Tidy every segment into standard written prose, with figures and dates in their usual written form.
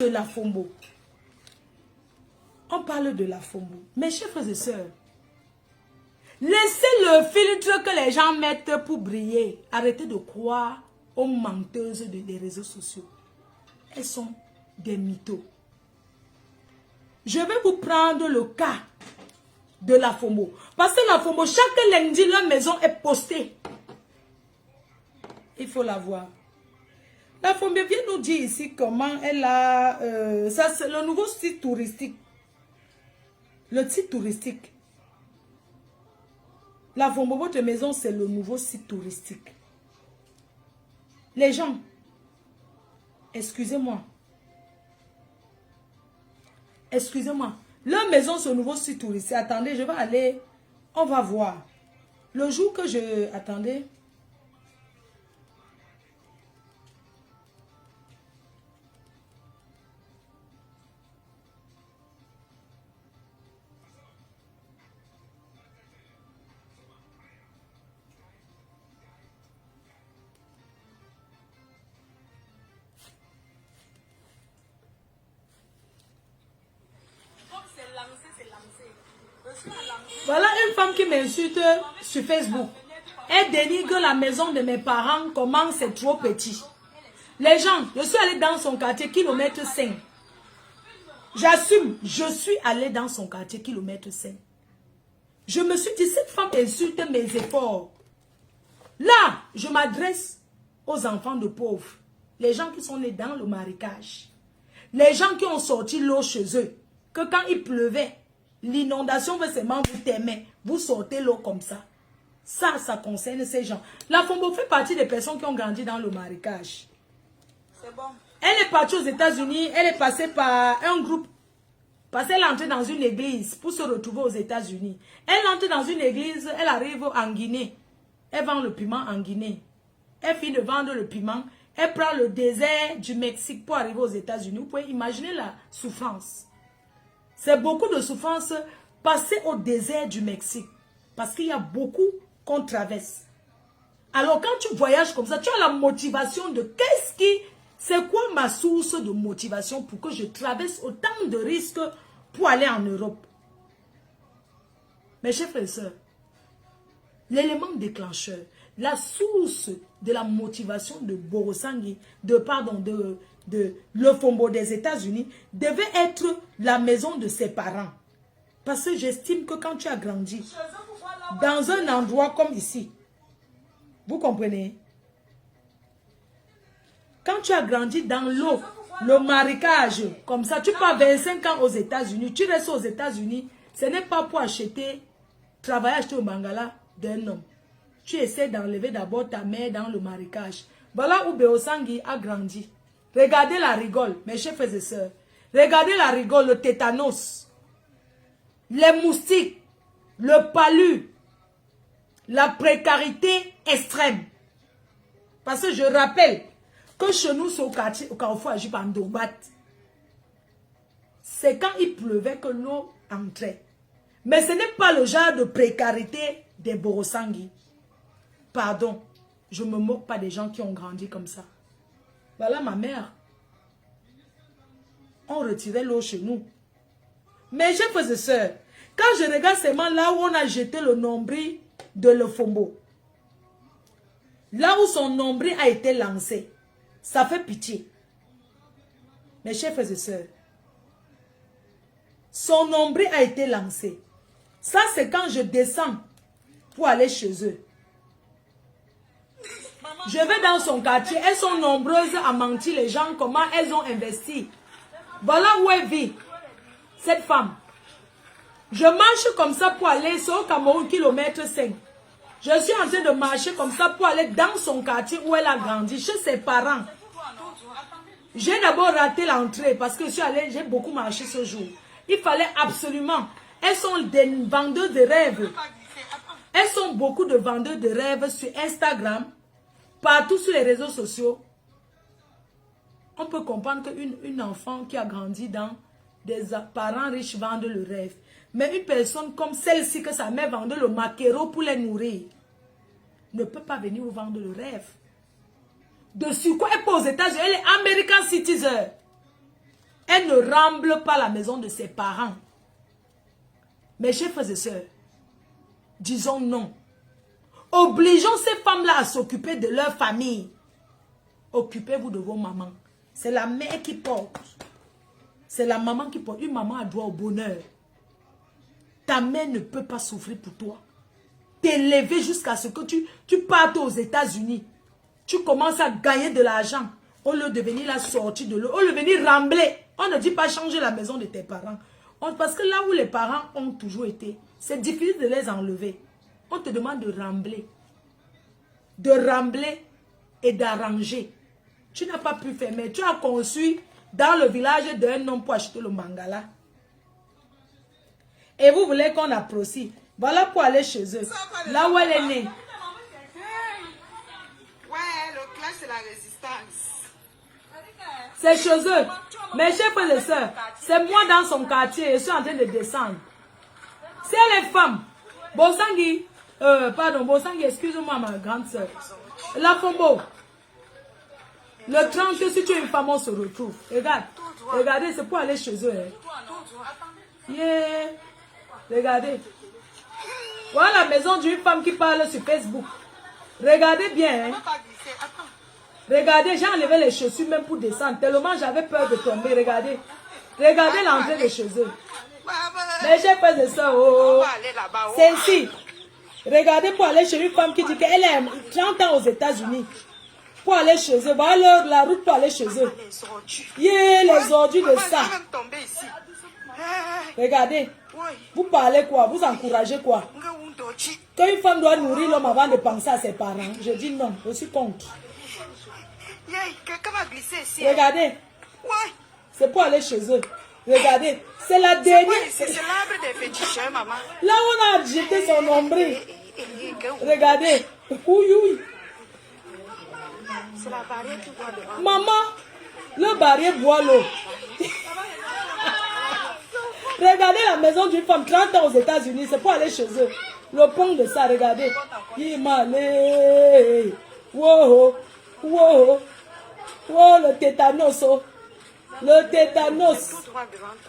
de la Fombo. On parle de la Fombo. Mes chers frères et sœurs, laissez le filtre que les gens mettent pour briller. Arrêtez de croire aux menteuses des réseaux sociaux. Elles sont des mythos. Je vais vous prendre le cas de la Fombo. Parce que la Fombo, chaque lundi, leur maison est postée. Il faut la voir. La Fombo vient nous dire ici comment elle a... ça, c'est le nouveau site touristique. Le site touristique. La Fombo, votre maison, c'est le nouveau site touristique. Les gens, excusez-moi. Excusez-moi. Leur maison, c'est le nouveau site touristique. Attendez, je vais aller... On va voir. Le jour que je... Attendez... Voilà une femme qui m'insulte sur Facebook. Elle dénigre la maison de mes parents, comment c'est trop petit. Les gens, je suis allée dans son quartier, kilomètre 5. J'assume, je suis allée dans son quartier, kilomètre 5. Je me suis dit, cette femme insulte mes efforts. Là, je m'adresse aux enfants de pauvres. Les gens qui sont nés dans le marécage. Les gens qui ont sorti l'eau chez eux. Que quand il pleuvait, l'inondation veut seulement vous t'aimer. Vous sortez l'eau comme ça. Ça concerne ces gens. La Fombo fait partie des personnes qui ont grandi dans le marécage. C'est bon. Elle est partie aux États-Unis. Elle est passée par un groupe. Parce qu'elle est entrée dans une église pour se retrouver aux États-Unis. Elle entre dans une église. Elle arrive en Guinée. Elle vend le piment en Guinée. Elle finit de vendre le piment. Elle prend le désert du Mexique pour arriver aux États-Unis. Vous pouvez imaginer la souffrance. C'est beaucoup de souffrance passer au désert du Mexique. Parce qu'il y a beaucoup qu'on traverse. Alors quand tu voyages comme ça, tu as la motivation de qu'est-ce qui... C'est quoi ma source de motivation pour que je traverse autant de risques pour aller en Europe? Mes chers frères et sœurs, l'élément déclencheur, la source de la motivation de Borosangi, de le Fombo des États-Unis, devait être la maison de ses parents. Parce que j'estime que quand tu as grandi dans un endroit comme ici, vous comprenez? Quand tu as grandi dans l'eau, le marécage, comme ça, tu pars 25 ans aux États-Unis, tu restes aux États-Unis, ce n'est pas pour acheter, travailler, acheter au Mangala d'un homme. Tu essaies d'enlever d'abord ta mère dans le marécage. Voilà où Beosangi a grandi. Regardez la rigole, mes chers frères et sœurs. Regardez la rigole, le tétanos, les moustiques, le palu, la précarité extrême. Parce que je rappelle que chez nous, c'est au quartier, au Carrefour Agip en Dobat. C'est quand il pleuvait que l'eau entrait. Mais ce n'est pas le genre de précarité des Borosangi. Pardon, je ne me moque pas des gens qui ont grandi comme ça. Voilà ma mère. On retirait l'eau chez nous. Mais chers frères et sœurs, quand je regarde seulement là où on a jeté le nombril de le Fombo, là où son nombril a été lancé, ça fait pitié. Mes chers frères et sœurs, son nombril a été lancé. Ça, c'est quand je descends pour aller chez eux. Je vais dans son quartier. Elles sont nombreuses à mentir les gens comment elles ont investi. Voilà où elle vit, cette femme. Je marche comme ça pour aller sur Cameroun, kilomètre 5. Je suis en train de marcher comme ça pour aller dans son quartier où elle a grandi, chez ses parents. J'ai d'abord raté l'entrée parce que je suis allée, j'ai beaucoup marché ce jour. Il fallait absolument. Elles sont des vendeuses de rêves. Elles sont beaucoup de vendeurs de rêves sur Instagram, partout sur les réseaux sociaux. On peut comprendre qu'une enfant qui a grandi dans des parents riches vend le rêve. Mais une personne comme celle-ci que sa mère vendait le maquereau pour les nourrir ne peut pas venir vous vendre le rêve. De sur quoi elle est aux États-Unis, elle est American citizen. elle ne remble pas la maison de ses parents. Mes chers frères et sœurs, disons non. Obligeons ces femmes-là à s'occuper de leur famille. Occupez-vous de vos mamans. C'est la mère qui porte. C'est la maman qui porte. Une maman a droit au bonheur. Ta mère ne peut pas souffrir pour toi. T'élever jusqu'à ce que tu partes aux États-Unis. Tu commences à gagner de l'argent. Au lieu de venir la sortir de l'eau. Au lieu de venir rembler. On ne dit pas changer la maison de tes parents. Parce que là où les parents ont toujours été, c'est difficile de les enlever. On te demande de rembler. De rembler et d'arranger. Tu n'as pas pu faire, mais tu as conçu dans le village d'un homme pour acheter le mangala. Et vous voulez qu'on apprécie. Voilà pour aller chez eux. Là où elle est née. Ouais, le clash, c'est la résistance. C'est chez eux. Mes chers frères et sœurs, c'est moi dans son quartier. Je suis en train de descendre. C'est les femmes. Bosangui, Bosangui, excuse-moi ma grande sœur. La Fombo. Le 30, si tu es une femme, on se retrouve. Regarde. Regardez, c'est pour aller chez eux. Hein. Yeah. Regardez. Voilà la maison d'une femme qui parle sur Facebook. Regardez bien. Hein. Regardez, j'ai enlevé les chaussures même pour descendre. Tellement j'avais peur de tomber. Regardez. Regardez l'entrée de chez eux. Mais j'ai peur de ça. Oh. C'est ici. Regardez pour aller chez une femme qui dit qu'elle a 30 ans aux États-Unis. Pour aller chez eux. Voilà la route pour aller chez eux. Yeah, les ordures de ça. Regardez. Vous parlez quoi? Vous encouragez quoi? Quand une femme doit nourrir l'homme avant de penser à ses parents, je dis non, je suis contre. Regardez. C'est pour aller chez eux. Regardez. C'est la dernière. C'est l'arbre des féticheurs, maman. Là où on a jeté son nombril. Regardez. Oui. C'est la barrière qui boit devant. Maman, le barrière boit l'eau. Regardez la maison d'une femme, 30 ans aux États-Unis, c'est pour aller chez eux. Le pont de ça, regardez. Imale. Wow. Le tétanos. Le tétanos.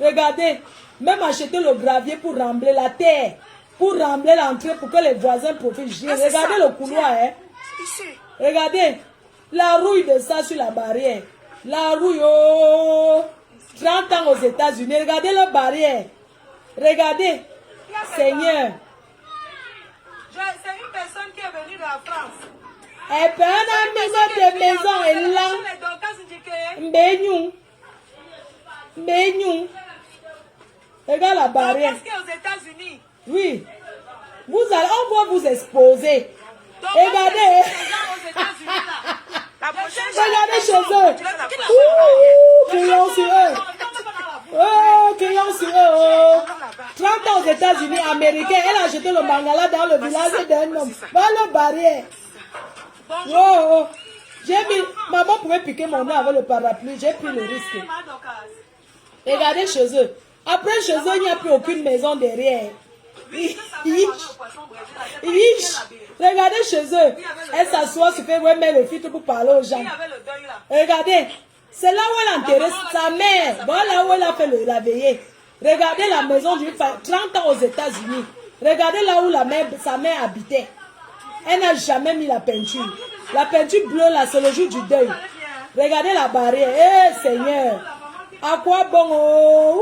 Regardez. Même acheter le gravier pour rembler la terre. Pour rembler l'entrée pour que les voisins profitent. Regardez le couloir. Hein. Regardez. La rouille de ça sur la barrière. La rouille. Oh. 30 ans aux États-Unis. Regardez la barrière. Regardez. Seigneur. C'est une personne qui est venue de la France. Et puis un ami de maison est là. Mbényou. Regarde la barrière. Qu'est-ce qu'il y a aux États-Unis? Oui. On va vous exposer. Regardez. Regardez chez eux. Crions sur eux. Oh, crions sur eux. 30 ans aux États-Unis, américains. Elle a jeté le mangala dans le village d'un homme. Voilà la barrière. Oh. J'ai mis. Maman pouvait piquer mon nez avec le parapluie. J'ai pris le risque. Regardez chez eux. Après, chez eux, il n'y a plus aucune maison derrière. Regardez chez eux. Elle s'assoit sur fait mettre le filtre pour parler aux gens. Regardez. C'est là où elle intéresse sa mère. Voilà où elle a fait la veillée. Regardez la maison d'une femme. 30 ans aux États-Unis. Regardez là où sa mère habitait. Elle n'a jamais mis la peinture. La peinture bleue là, c'est le jour du deuil. Regardez la barrière. Eh Seigneur. À quoi bon?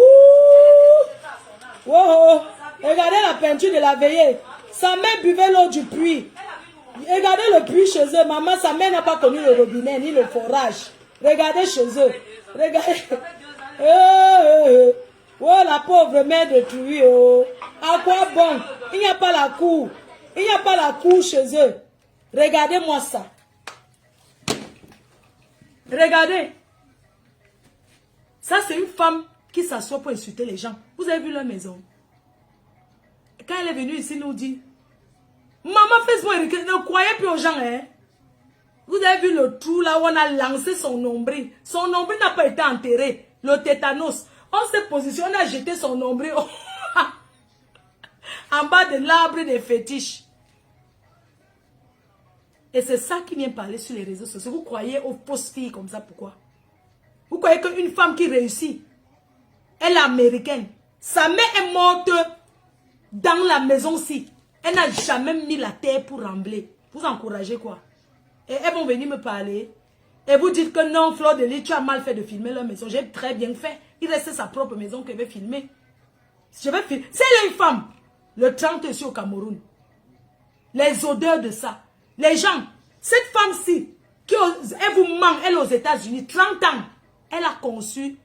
Oh. Regardez la peinture de la veillée. Sa mère buvait l'eau du puits. Regardez le puits chez eux. Maman, sa mère n'a pas connu le robinet ni le forage. Regardez chez eux. Regardez. Oh, la pauvre mère de Trouille. Oh. À quoi bon? Il n'y a pas la cour. Il n'y a pas la cour chez eux. Regardez-moi ça. Regardez. Ça, c'est une femme qui s'assoit pour insulter les gens. Vous avez vu leur maison? Quand elle est venue ici, nous dit, maman, Facebook, ne croyez plus aux gens, hein? Vous avez vu le trou là où on a lancé son nombril. Son nombril n'a pas été enterré. Le tétanos. On s'est positionné, on a jeté son nombril en bas de l'arbre des fétiches. Et c'est ça qui vient parler sur les réseaux sociaux. Vous croyez aux fausses filles comme ça, pourquoi? Vous croyez qu'une femme qui réussit, Elle est américaine. Sa mère est morte dans la maison-ci. Elle n'a jamais mis la terre pour rembler. Vous encouragez quoi? Et elles vont venir me parler. Et vous dites que non, Fleur de Lys, tu as mal fait de filmer leur maison. J'ai très bien fait. Il reste sa propre maison que je vais filmer. Je vais filmer. C'est une femme. Le 30 ici au Cameroun. Les odeurs de ça. Les gens. Cette femme-ci, elle vous ment, elle est aux États-Unis, 30 ans. Elle a conçu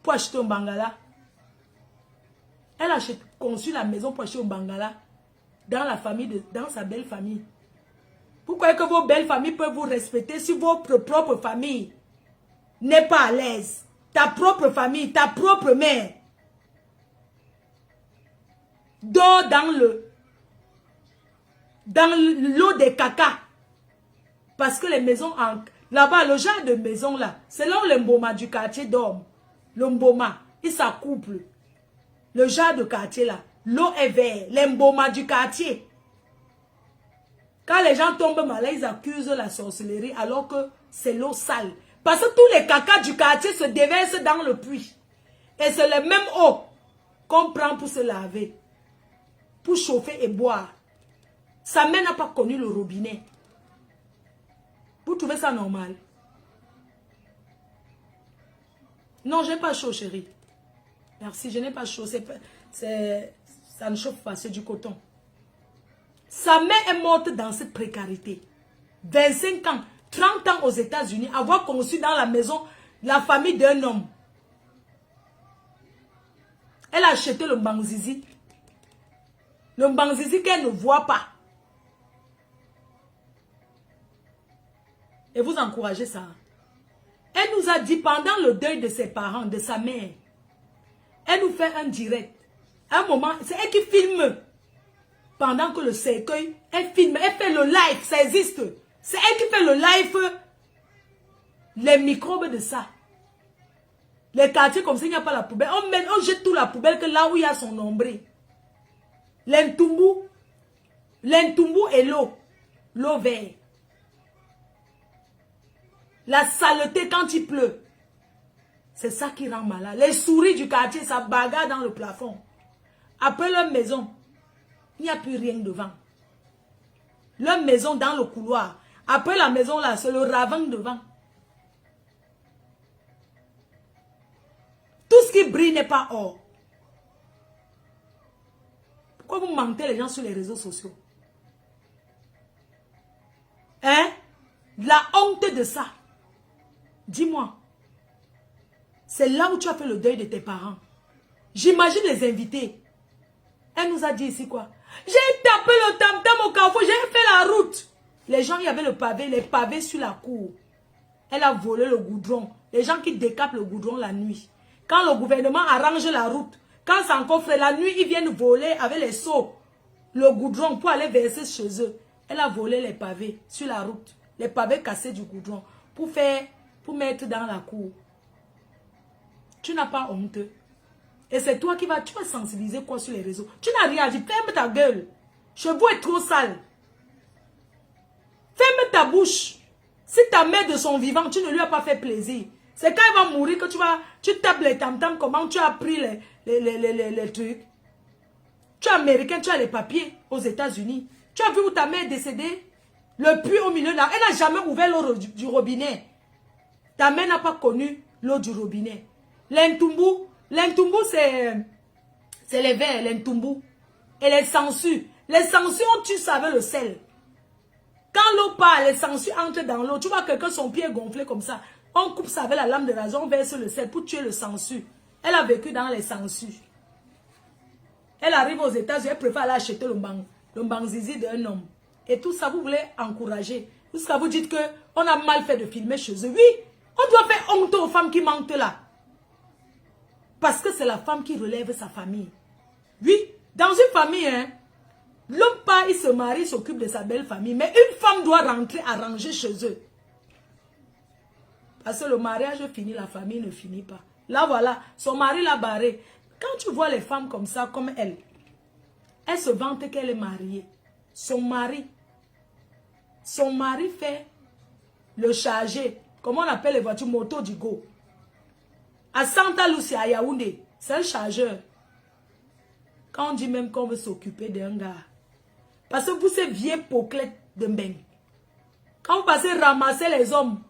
pour acheter un bangala. Elle a conçu la maison pour acheter un bangala dans la famille, dans sa belle famille. Vous croyez que vos belles familles peuvent vous respecter si votre propre famille n'est pas à l'aise? Ta propre famille, ta propre mère dort dans l'eau des caca. Parce que les maisons, là-bas, le genre de maison là, c'est là où les mboma du quartier dorment. Le mboma, il s'accouple. Le genre de quartier là, l'eau est verte. Les mboma du quartier. Quand les gens tombent malades, ils accusent la sorcellerie alors que c'est l'eau sale. Parce que tous les cacas du quartier se déversent dans le puits. Et c'est la même eau qu'on prend pour se laver, pour chauffer et boire. Sa mère n'a pas connu le robinet. Vous trouvez ça normal? Non, je n'ai pas chaud, chérie. Merci, je n'ai pas chaud. Ça ne chauffe pas, c'est du coton. Sa mère est morte dans cette précarité. 25 ans, 30 ans aux États-Unis, avoir conçu dans la maison la famille d'un homme. Elle a acheté le mbangzizi. Le mbangzizi qu'elle ne voit pas. Et vous encouragez ça. Elle nous a dit pendant le deuil de ses parents, de sa mère, elle nous fait un direct. À un moment, c'est elle qui filme. Pendant que le cercueil, elle filme, elle fait le live, ça existe. C'est elle qui fait le live, les microbes de ça. Les quartiers comme ça, il n'y a pas la poubelle. On jette tout la poubelle que là où il y a son nombril. L'entumbu et l'eau verte. La saleté quand il pleut. C'est ça qui rend malade. Les souris du quartier, ça bagarre dans le plafond. Après leur maison, il n'y a plus rien devant. Leur maison dans le couloir. Après la maison là, c'est le ravin devant. Tout ce qui brille n'est pas or. Pourquoi vous mentez les gens sur les réseaux sociaux? Hein? La honte de ça. Dis-moi. C'est là où tu as fait le deuil de tes parents. J'imagine les invités. Elle nous a dit ici quoi? J'ai tapé le tam-tam au carrefour, j'ai fait la route. Les gens, il y avait le pavé, les pavés sur la cour. Elle a volé le goudron. Les gens qui décapent le goudron la nuit. Quand le gouvernement arrange la route, quand c'est encore frais, la nuit, ils viennent voler avec les seaux le goudron pour aller verser chez eux. Elle a volé les pavés sur la route. Les pavés cassés du goudron pour mettre dans la cour. Tu n'as pas honte. Et c'est toi qui vas sensibiliser quoi sur les réseaux. Tu n'as rien dit. Ferme ta gueule. Chez vous est trop sale. Ferme ta bouche. Si ta mère de son vivant, tu ne lui as pas fait plaisir. C'est quand elle va mourir que tu tapes les tam-tams. Comment tu as pris les trucs. Tu es américain, tu as les papiers aux États-Unis. Tu as vu où ta mère est décédée? Le puits au milieu là. Elle n'a jamais ouvert l'eau du robinet. Ta mère n'a pas connu l'eau du robinet. L'entumbu, c'est les vers, l'entumbu. Et les sangsues. Les sangsues, tu savais le sel. Quand l'eau part, les sangsues entrent dans l'eau. Tu vois quelqu'un, son pied est gonflé comme ça. On coupe ça avec la lame de rasoir, on verse le sel pour tuer le sangsu. Elle a vécu dans les sangsues. Elle arrive aux États-Unis, elle préfère aller acheter le mbangzizi d'un homme. Et tout ça, vous voulez encourager. Jusqu'à vous dites qu'on a mal fait de filmer chez eux. Oui, on doit faire honte aux femmes qui mentent là. Parce que c'est la femme qui relève sa famille. Oui, dans une famille, hein, l'homme part, il se marie, il s'occupe de sa belle famille. Mais une femme doit rentrer arranger chez eux. Parce que le mariage finit, la famille ne finit pas. Là, voilà, son mari l'a barré. Quand tu vois les femmes comme ça, comme elle se vante qu'elle est mariée. Son mari fait le charger. Comment on appelle les voitures moto du go. À Santa Lucia, à Yaoundé. C'est un chargeur. Quand on dit même qu'on veut s'occuper d'un gars. Parce que vous, ces vieilles poclettes de Mbeng. Quand vous passez ramasser les hommes,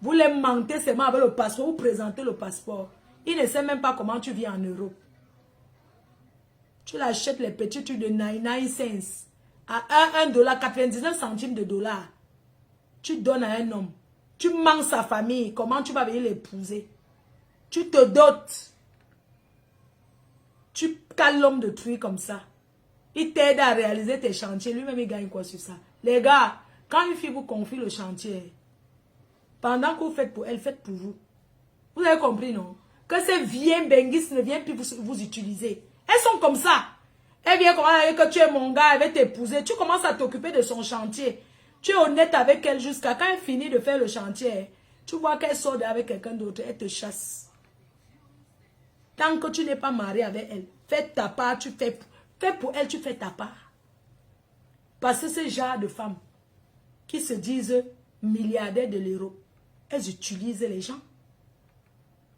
vous les mentez seulement avec le passeport, vous présentez le passeport. Il ne sait même pas comment tu vis en Europe. Tu l'achètes les petits trucs de 99 cents à 1 dollar, 99 centimes de dollars. Tu donnes à un homme. Tu manges sa famille. Comment tu vas venir l'épouser? Tu te dotes. Tu cales l'homme de truie comme ça. Il t'aide à réaliser tes chantiers. Lui-même, il gagne quoi sur ça? Les gars, quand une fille vous confie le chantier, pendant que vous faites pour elle, faites pour vous. Vous avez compris, non? Que ces vieilles benguistes ne viennent plus vous utiliser. Elles sont comme ça. Elle vient comme que tu es mon gars, elle va t'épouser. Tu commences à t'occuper de son chantier. Tu es honnête avec elle jusqu'à quand elle finit de faire le chantier. Tu vois qu'elle sort avec quelqu'un d'autre, elle te chasse. Tant que tu n'es pas marié avec elle, fais ta part, tu fais pour elle, tu fais ta part. Parce que ce genre de femmes qui se disent milliardaires de l'euro, elles utilisent les gens.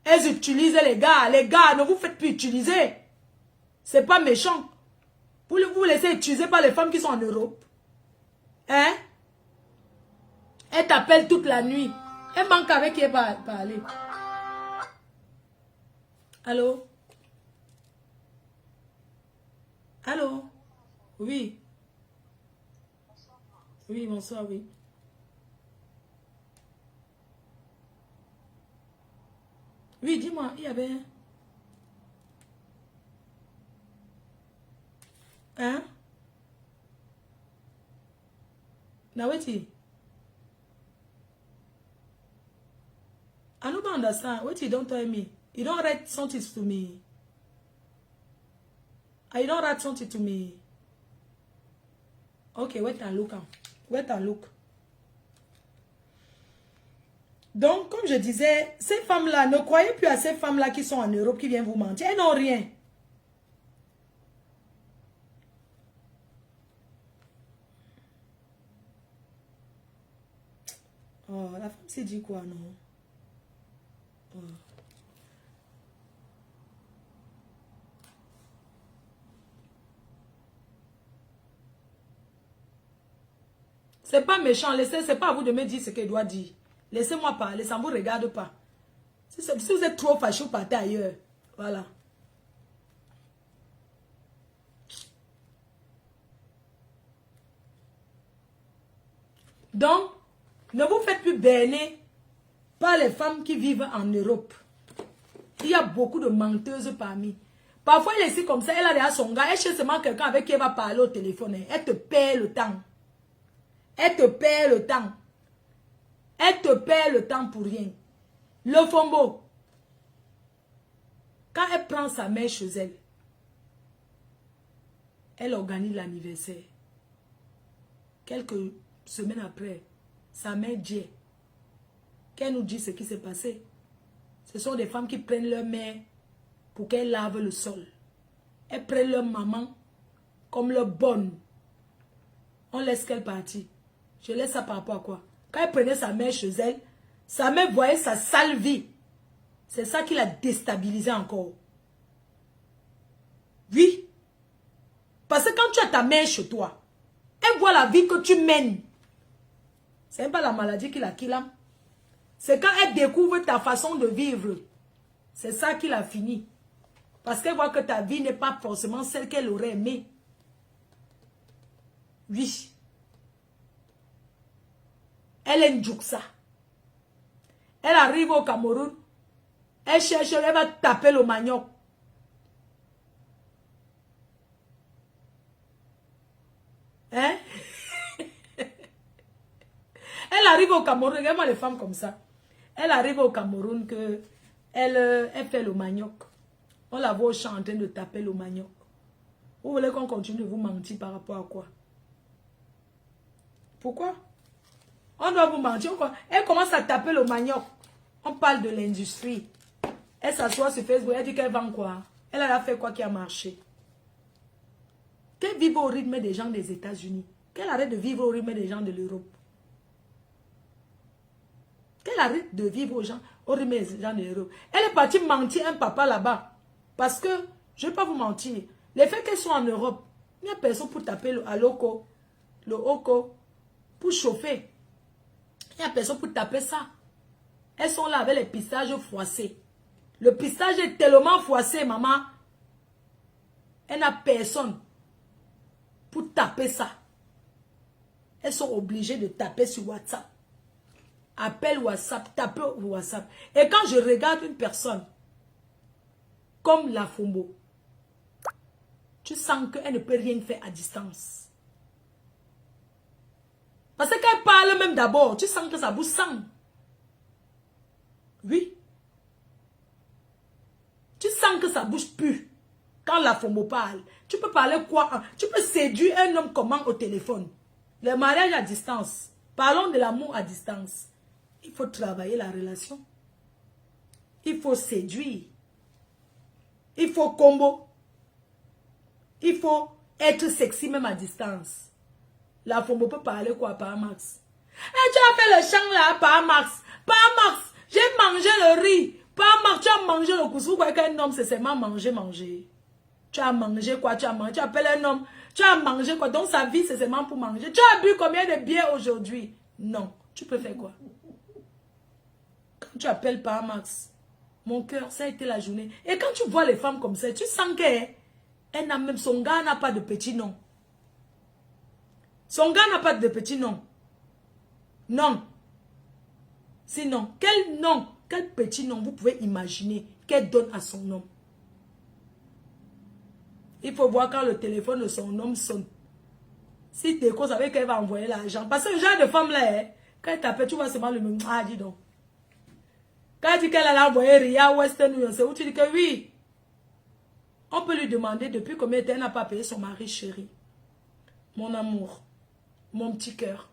Elles utilisent les gars. Les gars, ne vous faites plus utiliser. C'est pas méchant. Vous vous laissez utiliser par les femmes qui sont en Europe. Hein? Elle t'appelle toute la nuit. Elle manque avec qui elle va parler. Allô? Allô? Oui. Oui, bonsoir, oui. Oui, dis-moi, il y avait... Hein? Naweti? I don't understand. What you don't tell me? You don't write something to me. You don't write something to me. Okay, wait and look. Wait and look. Donc, comme je disais, ces femmes-là, ne croyez plus à ces femmes-là qui sont en Europe, qui viennent vous mentir. Elles n'ont rien. Oh, la femme s'est dit quoi, non? Oh. C'est pas méchant, laissez, c'est pas à vous de me dire ce qu'elle doit dire. Laissez-moi parler, ça ne vous regarde pas. Si vous êtes trop fâché, vous partez ailleurs. Voilà. Donc, ne vous faites plus berner par les femmes qui vivent en Europe. Il y a beaucoup de menteuses parmi. Parfois, elle est ici comme ça, elle a déjà son gars, elle cherche seulement quelqu'un avec qui elle va parler au téléphone. Elle te perd le temps. Elle te perd le temps. Elle te perd le temps pour rien. Le fombo, quand elle prend sa mère chez elle, elle organise l'anniversaire. Quelques semaines après, sa mère dit qu'elle nous dit ce qui s'est passé. Ce sont des femmes qui prennent leur mère pour qu'elle lave le sol. Elles prennent leur maman comme leur bonne. On laisse qu'elle partie. Je laisse ça par rapport à quoi? Quand elle prenait sa mère chez elle, sa mère voyait sa sale vie. C'est ça qui l'a déstabilisée encore. Oui. Parce que quand tu as ta mère chez toi, elle voit la vie que tu mènes. C'est même pas la maladie qui la killa. C'est quand elle découvre ta façon de vivre. C'est ça qui l'a fini. Parce qu'elle voit que ta vie n'est pas forcément celle qu'elle aurait aimée. Oui. Elle est une Djouksa. Elle arrive au Cameroun. Elle cherche, elle va taper le manioc. Hein? Elle arrive au Cameroun, regarde-moi les femmes comme ça. Elle arrive au Cameroun que elle fait le manioc. On la voit au champ en train de taper le manioc. Vous voulez qu'on continue de vous mentir par rapport à quoi? Pourquoi? On doit vous mentir. Elle commence à taper le manioc. On parle de l'industrie. Elle s'assoit sur Facebook, elle dit qu'elle vend quoi? Elle a fait quoi qui a marché? Qu'elle vive au rythme des gens des États-Unis. Qu'elle arrête de vivre au rythme des gens de l'Europe. Qu'elle arrête de vivre au rythme des gens de l'Europe. Elle est partie mentir un papa là-bas. Parce que, je ne vais pas vous mentir, les faits qu'elles sont en Europe, il n'y a personne pour taper le oko, pour chauffer. Il n'y a personne pour taper ça. Elles sont là avec les pistaches froissés. Le pistage est tellement froissé, maman. Elle n'a personne pour taper ça. Elles sont obligées de taper sur WhatsApp. Appel WhatsApp, taper WhatsApp. Et quand je regarde une personne comme la Fombo, tu sens qu'elle ne peut rien faire à distance. Parce qu'elle parle même d'abord, tu sens que sa bouche sent. Oui. Tu sens que sa bouche pue. Quand la Fombo parle, tu peux parler quoi? Tu peux séduire un homme comment au téléphone? Le mariage à distance. Parlons de l'amour à distance. Il faut travailler la relation. Il faut séduire. Il faut combo. Il faut être sexy même à distance. La Fombo peut parler quoi par Max? Eh, tu as fait le chant là par Max. Par Max, j'ai mangé le riz. Par Max, tu as mangé le couscous. Vous voyez qu'un homme, c'est seulement manger. Tu as mangé quoi? Tu as mangé. Tu appelles un homme. Tu as mangé quoi? Donc sa vie, c'est seulement pour manger. Tu as bu combien de bières aujourd'hui? Non. Tu peux faire quoi? Quand tu appelles par Max, mon cœur, ça a été la journée. Et quand tu vois les femmes comme ça, tu sens qu'elle n'a même, son gars n'a pas de petit nom. Son gars n'a pas de petit nom. Non. Sinon, quel nom, quel petit nom vous pouvez imaginer qu'elle donne à son homme? Il faut voir quand le téléphone de son homme sonne. Si tu savez qu'elle va envoyer l'argent. Parce que le genre de femme là, quand elle t'appelle, tu vois seulement le même. Ah, dis donc. Quand elle dit qu'elle a envoyé Ria Western Union, c'est où tu dis que oui. On peut lui demander depuis combien de temps elle n'a pas payé son mari chéri. Mon amour. Mon petit cœur.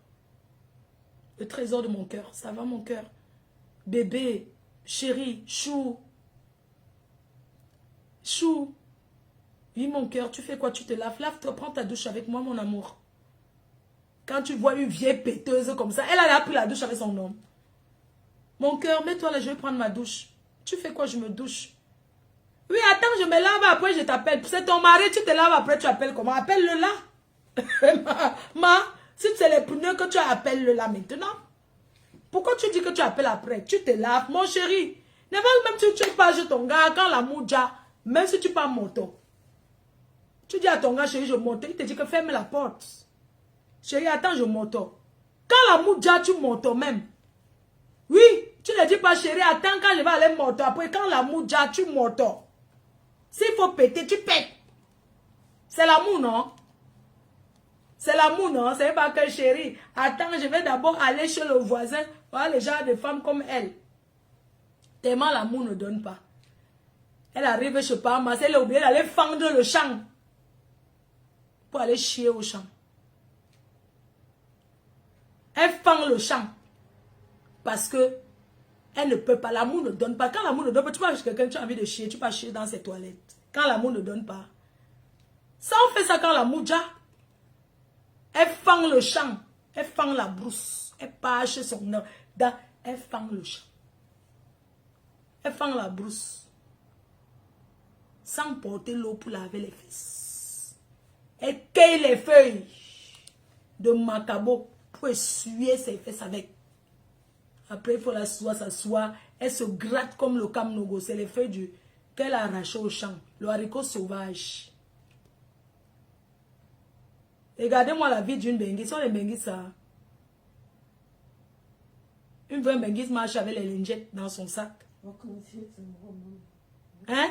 Le trésor de mon cœur. Ça va mon cœur. Bébé. Chéri. Chou. Chou. Oui mon cœur. Tu fais quoi? Tu te laves. Lave-toi. Prends ta douche avec moi mon amour. Quand tu vois une vieille péteuse comme ça. Elle a pris la douche avec son homme. Mon cœur. Mets-toi là. Je vais prendre ma douche. Tu fais quoi? Je me douche. Oui attends. Je me lave après. Je t'appelle. C'est ton mari. Tu te laves après. Tu appelles comment? Appelle-le là. Si c'est les pneus que tu appelles le là maintenant. Pourquoi tu dis que tu appelles après? Tu te laves, mon chéri. Ne va même si tu pas chez ton gars, quand la mouja, même si tu pas moto. Tu dis à ton gars, chéri, je monte. Il te dit que ferme la porte. Chéri, attends, je monte. Quand la mouja, tu montes même. Oui, tu ne dis pas, chéri, attends, quand je vais aller monter. Après, quand la mouja, tu montes. S'il faut péter, tu pètes. C'est l'amour, non? C'est l'amour, non? C'est pas que chérie. Attends, je vais d'abord aller chez le voisin. Voir les gens de femmes comme elle. Tellement l'amour ne donne pas. Elle arrive chez Parmas. Elle a oublié d'aller fendre le champ. Pour aller chier au champ. Elle fend le champ. Parce que elle ne peut pas. L'amour ne donne pas. Quand l'amour ne donne pas, tu vas chez quelqu'un, tu as envie de chier. Tu vas chier dans ses toilettes. Quand l'amour ne donne pas. Ça, on fait ça quand l'amour déjà. Elle fend le champ. Elle fend la brousse. Elle part chez son homme. Elle fend le champ. Elle fend la brousse. Sans porter l'eau pour laver les fesses. Elle cueille les feuilles de macabo pour essuyer ses fesses avec. Après, il faut l'asseoir, s'asseoir. Elle se gratte comme le camnogo. C'est les feuilles qu'elle a arrachées au champ. Le haricot sauvage. Regardez-moi la vie d'une benguise. Sont les benguises ça. Une vraie benguise marche avec les lingettes dans son sac. Hein?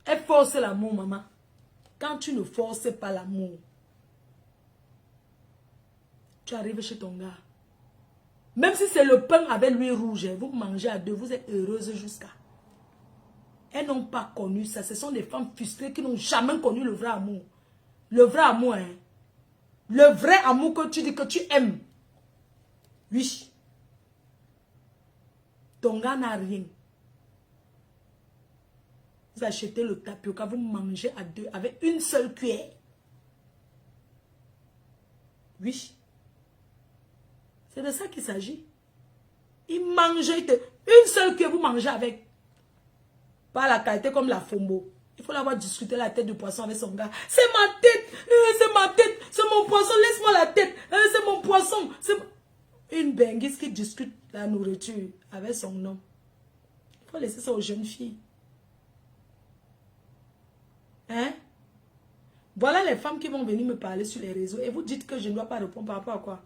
Elle force l'amour, maman. Quand tu ne forces pas l'amour, tu arrives chez ton gars. Même si c'est le pain avec l'huile rouge, vous mangez à deux, vous êtes heureuse jusqu'à. Elles n'ont pas connu ça. Ce sont des femmes frustrées qui n'ont jamais connu le vrai amour. Le vrai amour, hein. Le vrai amour que tu dis que tu aimes. Oui. Ton gars n'a rien. Vous achetez le tapioca, vous mangez à deux avec une seule cuillère. Oui. C'est de ça qu'il s'agit. Il mange, une seule que vous mangez avec. Pas la qualité comme la fombo. Il faut l'avoir discuté la tête de poisson avec son gars. C'est ma tête, c'est mon poisson, laisse-moi la tête, c'est mon poisson. Une benguise qui discute la nourriture avec son homme. Il faut laisser ça aux jeunes filles. Hein? Voilà les femmes qui vont venir me parler sur les réseaux et vous dites que je ne dois pas répondre par rapport à quoi?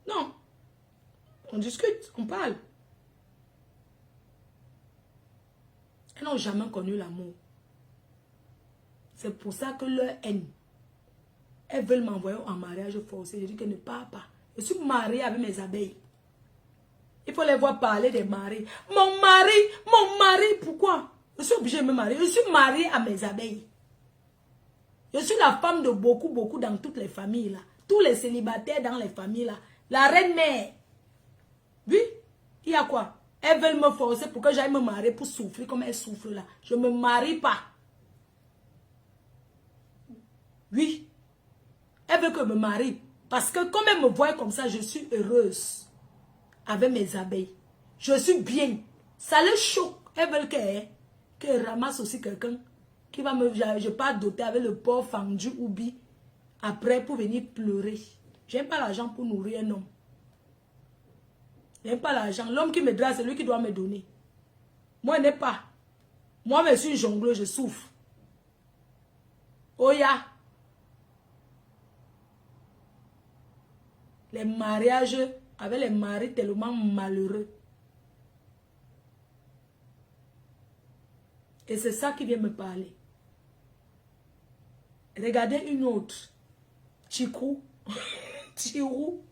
Non. On discute, on parle. Elles n'ont jamais connu l'amour. C'est pour ça que leur haine, elles veulent m'envoyer en mariage forcé. Je dis que ne pars pas. Je suis mariée avec mes abeilles. Il faut les voir parler des maris. Mon mari, pourquoi? Je suis obligée de me marier. Je suis mariée à mes abeilles. Je suis la femme de beaucoup dans toutes les familles là. Tous les célibataires dans les familles là. La reine-mère. Oui, il y a quoi? Elles veulent me forcer pour que j'aille me marier pour souffrir comme elles souffrent là. Je ne me marie pas. Oui. Elles veulent que je me marie. Parce que comme elles me voient comme ça, je suis heureuse. Avec mes abeilles. Je suis bien. Ça les choque. Elles veulent que ramasse aussi quelqu'un qui va me... Je ne vais pas doter avec le porc fendu ou bi. Après pour venir pleurer. J'aime pas l'argent pour nourrir un homme. J'aime pas l'argent. L'homme qui me drague, c'est lui qui doit me donner. Moi, je n'ai pas. Moi, je suis une jongleuse, je souffre. Oh ya. Les mariages avec les maris tellement malheureux. Et c'est ça qui vient me parler. Regardez une autre. Chikou. Chirou.